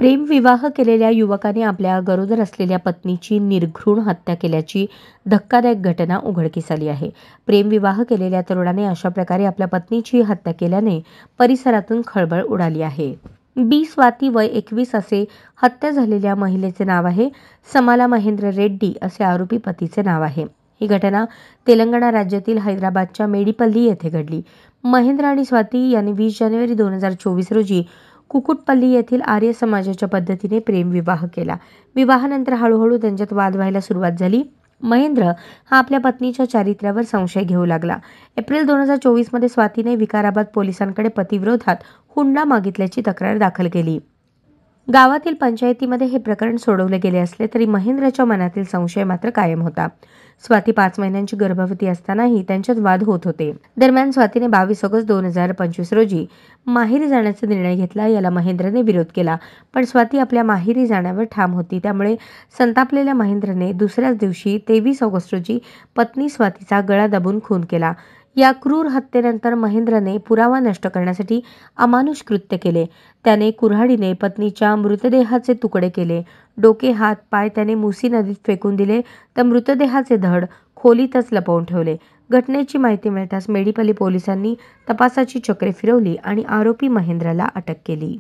प्रेमविवाह केलेल्या युवकाने आपल्या गरोदर असलेल्या पत्नीची निर्घृण हत्या केल्याची धक्कादायक घटना उघडकीस आली आहे. प्रेमविवाह केलेल्या तरुणाने अशा प्रकारे आपल्या पत्नीची हत्या केल्याने परिसरातून खळबळ उडाली आहे. स्वाती वय 21 असे हत्या झालेल्या महिलेचे नाव आहे. समाला महेंद्र रेड्डी असे आरोपी पतीचे नाव आहे. ही घटना तेलंगणा राज्यातील हैदराबादच्या मेडीपल्ली येथे घडली. महेंद्र आणि स्वाती यांनी 20 जानेवारी 2024 रोजी कुकुटपल्ली येथील आर्य समाजाच्या पद्धतीने प्रेमविवाह केला. विवाहानंतर हळूहळू त्यांच्यात वाद व्हायला सुरुवात झाली. महेंद्र हा आपल्या पत्नीच्या चारित्र्यावर संशय घेऊ लागला. एप्रिल 2024 मध्ये स्वातीने विकाराबाद पोलिसांकडे पतीविरोधात हुंडा मागितल्याची तक्रार दाखल केली. गावातील पंचायतीमध्ये हे प्रकरण सोडवले गेले असले तरी महेंद्रच्या मनातील संशय मात्र कायम होता. स्वाती 5 महिन्यांची गर्भवती असतानाही त्यांच्यात वाद होत होते. दरम्यान स्वातीने 22 ऑगस्ट 2025 रोजी माहेरी जाण्याचा निर्णय घेतला. याला महेंद्रने विरोध केला, पण स्वाती आपल्या माहेरी जाण्यावर ठाम होती. त्यामुळे संतापलेल्या महेंद्रने दुसऱ्याच दिवशी 23 ऑगस्ट रोजी पत्नी स्वातीचा गळा दाबून खून केला. या क्रूर हत्येनंतर महेंद्रने पुरावा नष्ट करण्यासाठी अमानुष कृत्य केले. त्याने कुऱ्हाडीने पत्नीच्या मृतदेहाचे तुकडे केले. डोके, हात, पाय त्याने मुसी नदीत फेकून दिले, तर मृतदेहाचे धड खोलीतच लपवून ठेवले. घटनेची माहिती मिळताच मेडीपल्ली पोलिसांनी तपासाची चक्रे फिरवली आणि आरोपी महेंद्रला अटक केली.